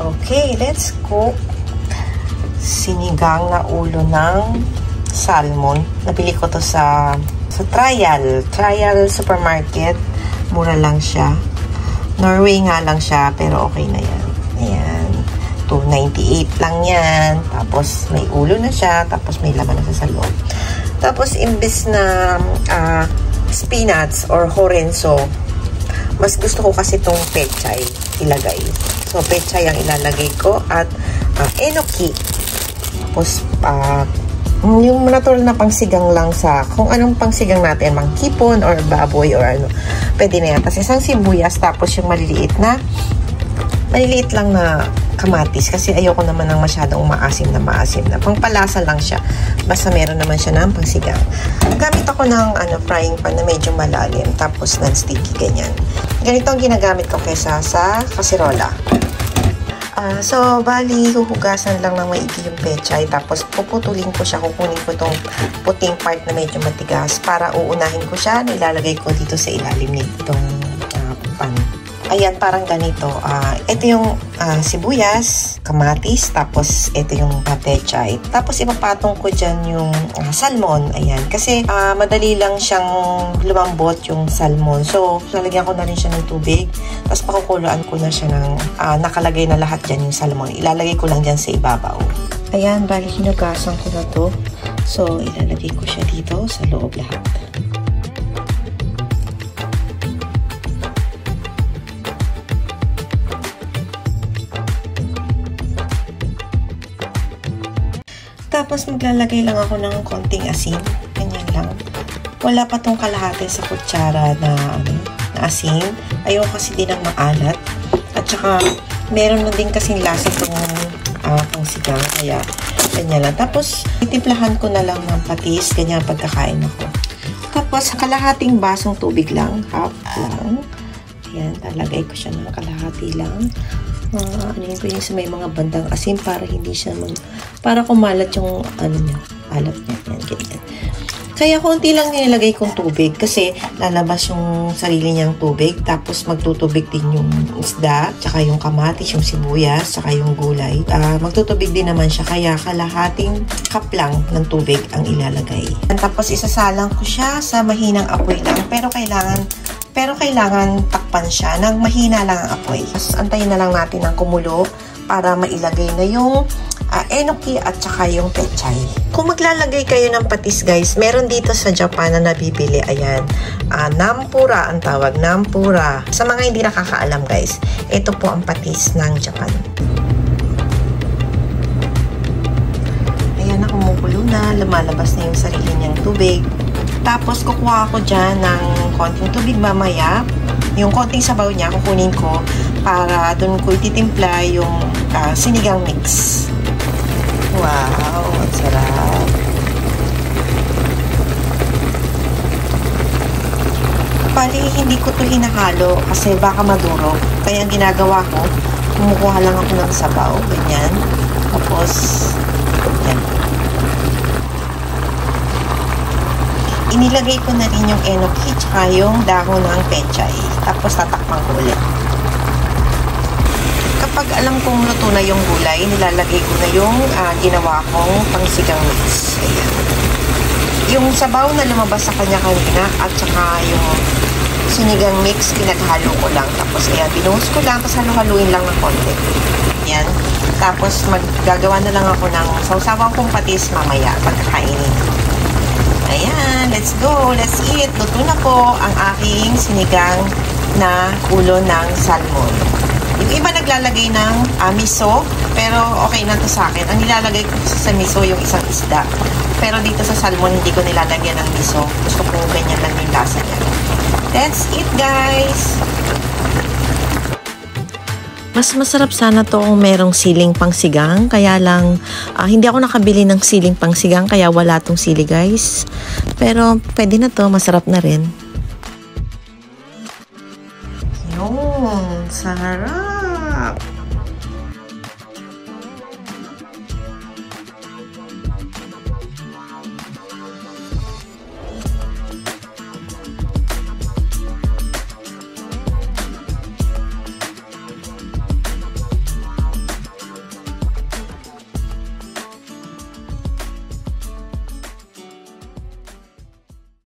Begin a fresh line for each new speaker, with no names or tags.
Okay, let's cook sinigang na ulo ng salmon. Nabili ko to sa Trial Supermarket. Mura lang siya. Norway nga lang siya, pero okay na yan. Ayan. $2.98 lang yan. Tapos, may ulo na siya. Tapos, may laman na sa loob. Tapos, imbes na spinach or horenso, mas gusto ko kasi itong pechay ilagay. So, pechay ang ilalagay ko at enoki. Tapos, yung natural na pangsigang lang sa kung anong pangsigang natin, mangkipon or baboy or ano, pwede na yan. Tapos isang sibuyas, tapos yung maliliit lang na kamatis kasi ayoko naman ng masyadong maasim na. Pangpalasa lang siya. Basta meron naman siya ng pangsigang. Gamit ako ng frying pan na medyo malalim, tapos non-sticky, ganyan. Ganito ang ginagamit ko kaysa sa kaserola. So, bali, huhugasan lang ng maigi yung pechay. Tapos, puputulin ko siya. Kukunin ko itong puting part na medyo matigas para uunahin ko siya. Ilalagay ko dito sa ilalim nitong pan. Ayan, parang ganito. Ito yung sibuyas, kamatis, tapos ito yung pechay. Tapos, ipapatong ko dyan yung salmon. Ayan. Kasi, madali lang siyang lumambot yung salmon. So, lalagyan ko na rin siya ng tubig. Tapos, pakukuluan ko na siya ng nakalagay na lahat dyan yung salmon. Ilalagay ko lang dyan sa ibabaw. Ayan, bali, hinugasan ko na to. So, ilalagay ko siya dito sa loob lahat. Tapos, maglalagay lang ako ng konting asin. Ganyan lang. Wala pa tong kalahati sa kutsara na asin. Ayaw kasi din ng maalat. At saka, meron na din kasing lasa itong pangsigang. Kaya, ganyan lang. Tapos, itimplahan ko na lang ng patis. Ganyan pagkakain ako. Tapos, kalahating basong tubig lang. Half lang. Ayan, talagay ko siya ng kalahati lang. Ano ko yung sa may mga bandang asin para hindi siya para kumalat yung niya, alat niya. Yan, ganyan. Kaya konti lang nilagay kong tubig kasi lalabas yung sarili niyang tubig, tapos magtutubig din yung isda, tsaka yung kamatis, yung sibuyas, tsaka yung gulay. Magtutubig din naman siya, kaya kalahating cup lang ng tubig ang ilalagay. Tapos isasalang ko siya sa mahinang apoy lang, pero kailangan takpan siya ng mahina lang ang apoy. Tapos antayin na lang natin ang kumulo para mailagay na yung enoki at saka yung pechay. Kung maglalagay kayo ng patis, guys, meron dito sa Japan na nabibili. Ayan. Nampura ang tawag. Nampura. Sa mga hindi nakakaalam, guys, ito po ang patis ng Japan. Ayan na, kumukulo na. Lumalabas na yung sarili niyang tubig. Tapos, kukuha ako dyan ng konting tubig mamaya. Yung konting sabaw niya, kukunin ko para doon ko ititimpla yung sinigang mix. Wow! Ang sarap! Bali, hindi ko ito hinahalo kasi baka madurog. Kaya ang ginagawa ko, kumukuha lang ako ng sabaw. Ganyan. Tapos, yan. Inilagay ko na rin yung enoki tsaka yung dahon ng pechay. Tapos tatakpan ko ulit. Kapag alam kong luto na yung gulay, nilalagay ko na yung ginawa kong pangsigang mix. Ayan. Yung sabaw na lumabas sa kanya kanina at saka yung sinigang mix, pinaghalo ko lang. Tapos ayan, binuhos ko lang, tapos halo-haluin lang ng konti. Ayan. Tapos maggagawa na lang ako ng sausawang kong patis mamaya pagkakainin. Ayan, let's go, let's eat. Luto na po ang aking sinigang na ulo ng salmon. Yung iba naglalagay ng miso, pero okay na to sa akin. Ang nilalagay ko sa miso yung isang isda. Pero dito sa salmon, hindi ko nilalagyan ng miso. Gusto ko ganyan lang yung lasa niya. Let's eat, guys! Mas masarap sana to kung merong siling pangsigang. Kaya lang, hindi ako nakabili ng siling pangsigang. Kaya wala tong sili, guys. Pero, pwede na to. Masarap na rin. Yun. Sarap.